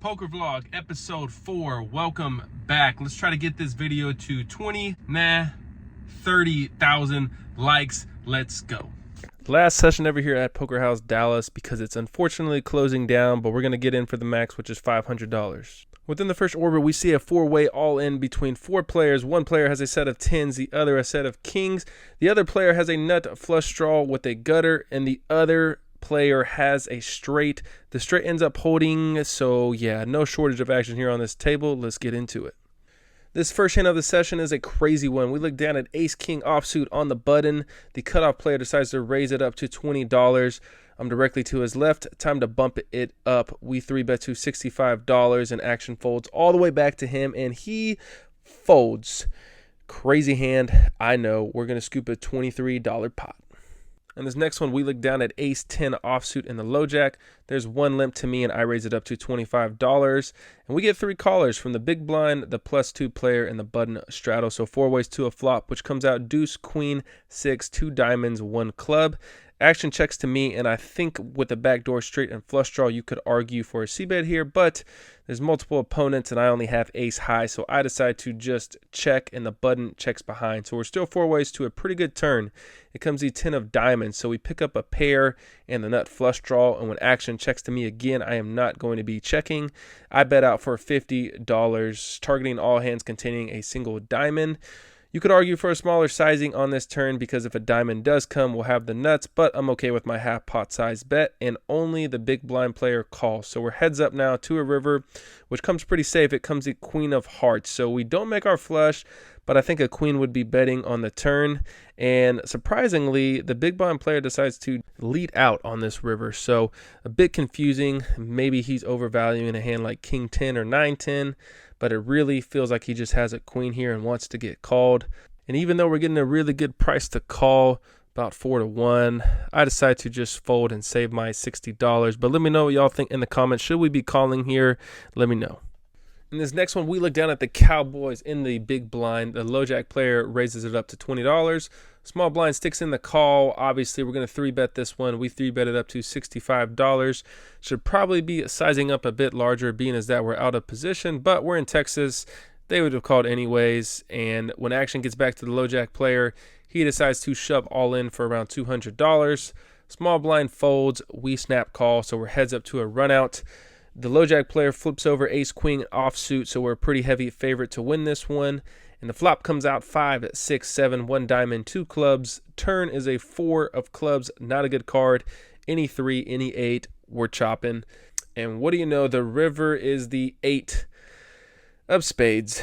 Poker Vlog episode 4. Welcome back. Let's try to get this video to 30,000 likes. Let's go. Last session ever here at Poker House Dallas, because it's unfortunately closing down, but we're going to get in for the max, which is $500. Within the first orbit, we see a four-way all-in between four players. One player has a set of tens, the other a set of kings. The other player has a nut flush draw with a gutter, and the other player has a straight. The straight ends up holding, so yeah, no shortage of action here on this table. Let's get into it. This first hand of the session is a crazy one. We look down at ace-king offsuit on the button. The cutoff player decides to raise it up to $20. I'm directly to his left. Time to bump it up. We 3-bet to $65, and action folds all the way back to him, and he folds. Crazy hand, I know. We're going to scoop a $23 pot. And this next one, we look down at ace-10 offsuit in the low jack. There's one limp to me, and I raise it up to $25. And we get three callers from the big blind, the +2 player, and the button straddle. So four ways to a flop, which comes out deuce, queen, six, two diamonds, one club. Action checks to me, and I think with the backdoor straight and flush draw, you could argue for a c-bet here, but there's multiple opponents, and I only have ace high, so I decide to just check, and the button checks behind. So we're still four ways to a pretty good turn. It comes the 10 of diamonds, so we pick up a pair and the nut flush draw, and when action checks to me again, I am not going to be checking. I bet out for $50, targeting all hands containing a single diamond. You could argue for a smaller sizing on this turn, because if a diamond does come, we'll have the nuts, but I'm okay with my half pot size bet, and only the big blind player calls. So we're heads up now to a river, which comes pretty safe. It comes the queen of hearts. So we don't make our flush, but I think a queen would be betting on the turn. And surprisingly, the big blind player decides to lead out on this river. So a bit confusing. Maybe he's overvaluing a hand like king 10 or 9-10. But it really feels like he just has a queen here and wants to get called. And even though we're getting a really good price to call, about 4-1, I decide to just fold and save my $60. But let me know what y'all think in the comments. Should we be calling here? Let me know. In this next one, we look down at the Cowboys in the big blind. The low jack player raises it up to $20. Small blind sticks in the call. Obviously, we're going to 3-bet this one. We 3-bet it up to $65. Should probably be sizing up a bit larger, being as that we're out of position, but we're in Texas. They would have called anyways, and when action gets back to the low jack player, he decides to shove all in for around $200. Small blind folds. We snap call, so we're heads up to a run out. The low jack player flips over ace queen offsuit, so we're a pretty heavy favorite to win this one. And the flop comes out 5, 6, 7, 1 diamond, 2 clubs. Turn is a 4 of clubs, not a good card. Any 3, any 8, we're chopping. And what do you know? The river is the 8 of spades.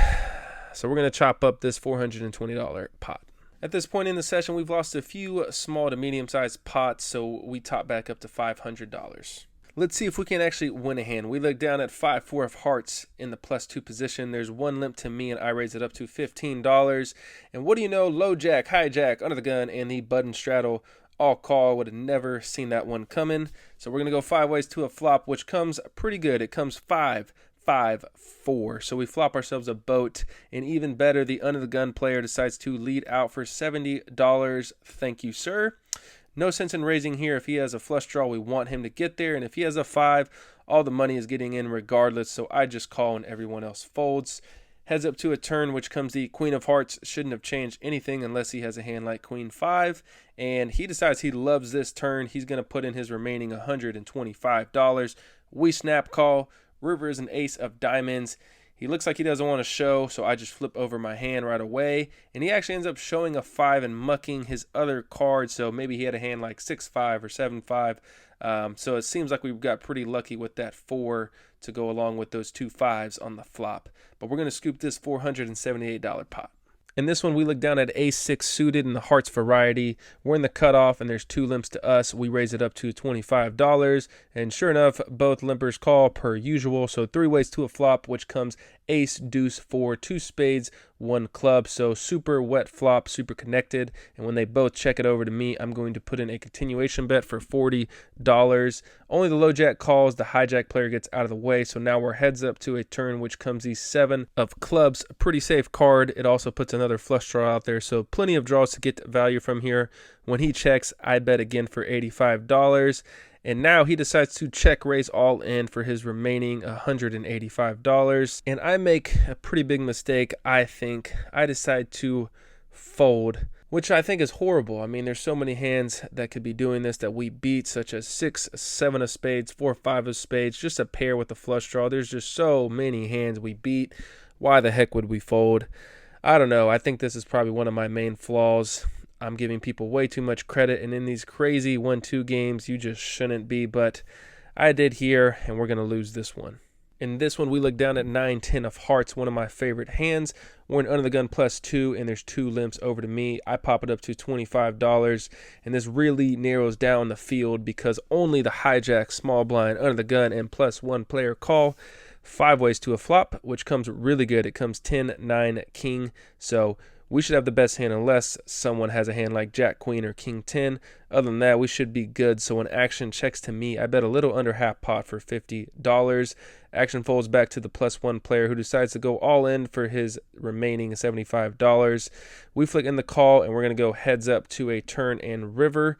So we're going to chop up this $420 pot. At this point in the session, we've lost a few small to medium-sized pots, so we top back up to $500. Let's see if we can actually win a hand. We look down at 5-4 of hearts in the +2 position. There's one limp to me, and I raise it up to $15. And what do you know? Low jack, high jack, under the gun, and the button straddle all call. Would have never seen that one coming. So we're going to go 5 ways to a flop, which comes pretty good. It comes 5, 5, 4. So we flop ourselves a boat. And even better, the under the gun player decides to lead out for $70. Thank you, sir. No sense in raising here. If he has a flush draw, we want him to get there. And if he has a 5, all the money is getting in regardless. So I just call and everyone else folds. Heads up to a turn, which comes the queen of hearts. Shouldn't have changed anything unless he has a hand like queen 5. And he decides he loves this turn. He's going to put in his remaining $125. We snap call. River is an ace of diamonds. He looks like he doesn't want to show, so I just flip over my hand right away. And he actually ends up showing a 5 and mucking his other card, so maybe he had a hand like 6-5 or 7-5. So it seems like we got pretty lucky with that 4 to go along with those 2 5s on the flop. But we're going to scoop this $478 pot. In this one, we look down at ace-6 suited in the hearts variety. We're in the cutoff, and there's 2 limps to us. We raise it up to $25. And sure enough, both limpers call per usual. So 3 ways to a flop, which comes ace, deuce, 4, 2 spades, 1 club. So super wet flop, super connected. And when they both check it over to me, I'm going to put in a continuation bet for $40. Only the low jack calls. The high jack player gets out of the way. So now we're heads up to a turn, which comes the 7 of clubs. A pretty safe card. It also puts another flush draw out there. So plenty of draws to get value from here. When he checks, I bet again for $85. And now he decides to check raise all in for his remaining $185. And I make a pretty big mistake, I think. I decide to fold, which I think is horrible. I mean, there's so many hands that could be doing this that we beat, such as 6, 7 of spades, 4, 5 of spades, just a pair with a flush draw. There's just so many hands we beat. Why the heck would we fold? I don't know. I think this is probably one of my main flaws. I'm giving people way too much credit, and in these crazy 1-2 games, you just shouldn't be, but I did here, and we're going to lose this one. In this one, we look down at 9, 10 of hearts, one of my favorite hands. We're in under the gun +2, and there's 2 limps over to me. I pop it up to $25, and this really narrows down the field because only the hijack, small blind, under the gun, and +1 player call. 5 ways to a flop, which comes really good. It comes 10, 9, king, so we should have the best hand unless someone has a hand like Jack, Queen, or King 10. Other than that, we should be good. So when action checks to me, I bet a little under half pot for $50. Action folds back to the +1 player who decides to go all in for his remaining $75. We flick in the call, and we're going to go heads up to a turn and river.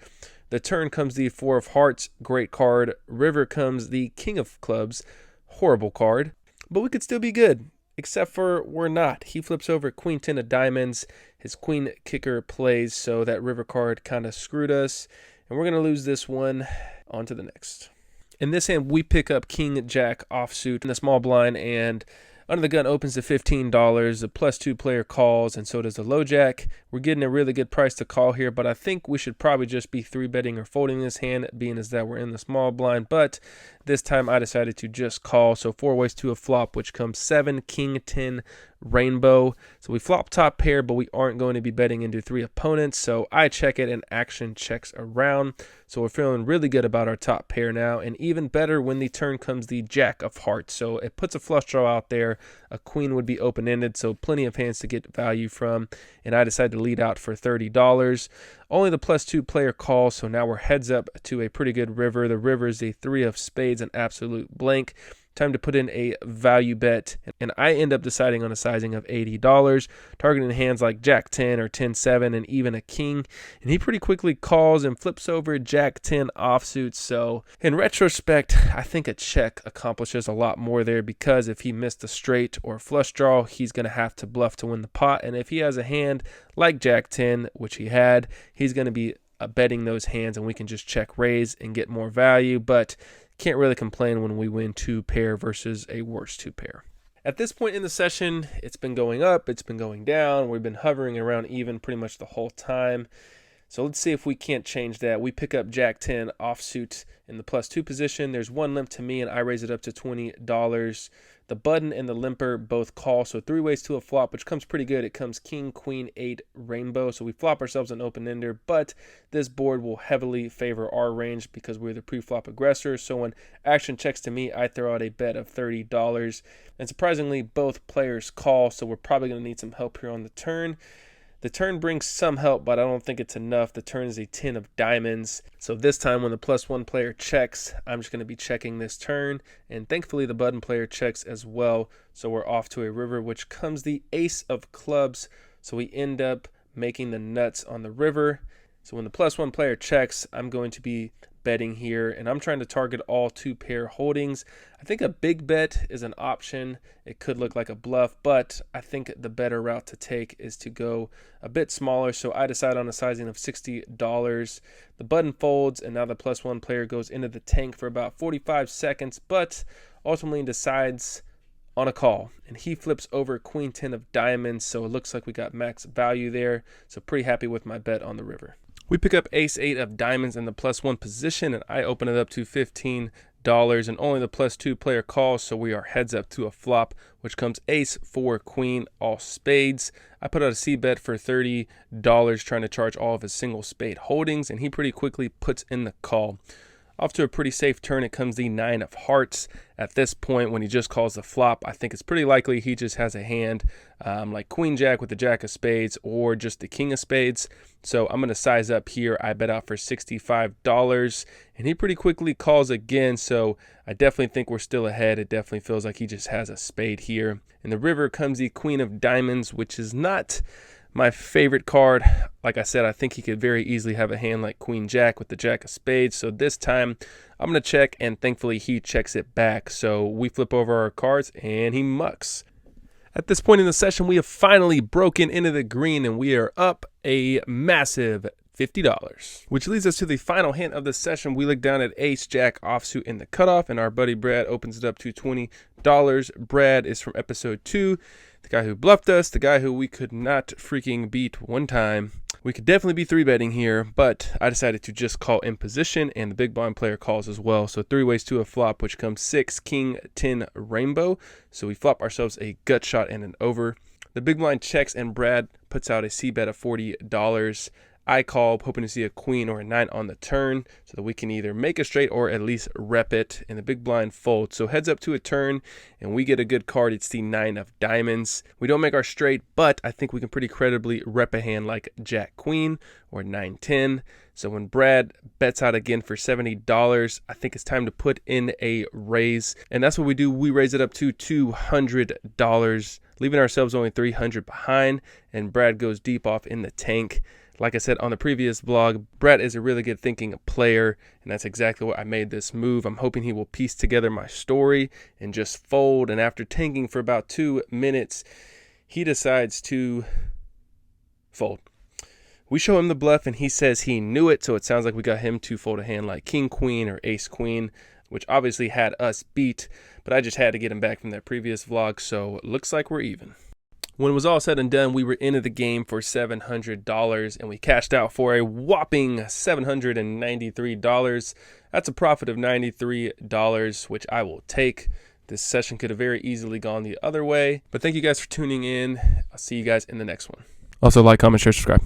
The turn comes the 4 of hearts, great card. River comes the King of clubs, horrible card. But we could still be good. Except for we're not. He flips over Queen 10 of diamonds. His queen kicker plays, so that river card kind of screwed us. And we're going to lose this one. On to the next. In this hand, we pick up King Jack offsuit in the small blind, and under the gun opens to $15. The +2 player calls, and so does the low jack. We're getting a really good price to call here, but I think we should probably just be 3-betting or folding this hand, being as that we're in the small blind. But this time I decided to just call. So 4 ways to a flop, which comes 7, King 10, rainbow. So we flop top pair, but we aren't going to be betting into 3 opponents. So I check it, and action checks around. So we're feeling really good about our top pair now, and even better when the turn comes the Jack of hearts. So it puts a flush draw out there. A queen would be open-ended, so plenty of hands to get value from. And I decided to lead out for $30. Only the +2 player calls, so now we're heads up to a pretty good river. The river is a 3 of spades, an absolute blank. Time to put in a value bet, and I end up deciding on a sizing of $80, targeting hands like Jack 10 or 10-7 and even a king. And he pretty quickly calls and flips over Jack 10 offsuit. So in retrospect, I think a check accomplishes a lot more there, because if he missed a straight or flush draw, he's going to have to bluff to win the pot. And if he has a hand like Jack 10, which he had, he's going to be betting those hands, and we can just check raise and get more value. But can't really complain when we win 2 pair versus a worse 2 pair. At this point in the session, it's been going up, it's been going down. We've been hovering around even pretty much the whole time. So let's see if we can't change that. We pick up Jack 10 offsuit in the +2 position. There's 1 limp to me, and I raise it up to $20. The button and the limper both call, so 3 ways to a flop, which comes pretty good. It comes King, Queen, 8, rainbow. So we flop ourselves an open-ender, but this board will heavily favor our range because we're the pre-flop aggressor. So when action checks to me, I throw out a bet of $30. And surprisingly, both players call, so we're probably going to need some help here on the turn. The turn brings some help, but I don't think it's enough. The turn is a 10 of diamonds. So this time when the +1 player checks, I'm just going to be checking this turn. And thankfully the button player checks as well. So we're off to a river, which comes the ace of clubs. So we end up making the nuts on the river. So when the +1 player checks, I'm going to be betting here, and I'm trying to target all 2 pair holdings. I think a big bet is an option. It could look like a bluff, but I think the better route to take is to go a bit smaller. So I decide on a sizing of $60. The button folds, and now the +1 player goes into the tank for about 45 seconds, but ultimately decides on a call, and he flips over Queen 10 of diamonds. So it looks like we got max value there. So pretty happy with my bet on the river. We pick up Ace 8 of diamonds in the +1 position, and I open it up to $15, and only the +2 player calls, so we are heads up to a flop, which comes Ace 4 Queen, all spades. I put out a C bet for $30, trying to charge all of his single spade holdings, and he pretty quickly puts in the call. Off to a pretty safe turn, it comes the 9 of hearts. At this point, when he just calls the flop, I think it's pretty likely he just has a hand like Queen Jack with the Jack of spades or just the King of spades. So I'm going to size up here. I bet out for $65, and he pretty quickly calls again. So I definitely think we're still ahead. It definitely feels like he just has a spade here. In the river comes the Queen of diamonds, which is not My favorite card, like I said, I think he could very easily have a hand like Queen Jack with the Jack of Spades. So this time I'm going to check, and thankfully he checks it back. So we flip over our cards and he mucks. At this point in the session, we have finally broken into the green and we are up a massive $50, which leads us to the final hand of the session. We look down at Ace Jack offsuit in the cutoff, and our buddy Brad opens it up to $20. Brad is from episode 2, the guy who bluffed us, the guy who we could not freaking beat one time. We could definitely be 3-betting here, but I decided to just call in position, and the big blind player calls as well. So 3 ways to a flop, which comes 6, King, 10, rainbow. So we flop ourselves a gut shot and an over. The big blind checks, and Brad puts out a C bet of $40. I call, hoping to see a queen or a 9 on the turn so that we can either make a straight or at least rep it, and the big blind folds. So heads up to a turn, and we get a good card. It's the 9 of diamonds. We don't make our straight, but I think we can pretty credibly rep a hand like Jack Queen or 9-10. So when Brad bets out again for $70, I think it's time to put in a raise, and that's what we do. We raise it up to $200, leaving ourselves only $300 behind, and Brad goes deep off in the tank. Like I said on the previous vlog, Brad is a really good thinking player, and that's exactly what I made this move. I'm hoping he will piece together my story and just fold, and after tanking for about 2 minutes, he decides to fold. We show him the bluff, and he says he knew it, so it sounds like we got him to fold a hand like King Queen or Ace Queen, which obviously had us beat, but I just had to get him back from that previous vlog, so it looks like we're even. When it was all said and done, we were into the game for $700, and we cashed out for a whopping $793. That's a profit of $93, which I will take. This session could have very easily gone the other way, but thank you guys for tuning in. I'll see you guys in the next one. Also, like, comment, share, subscribe.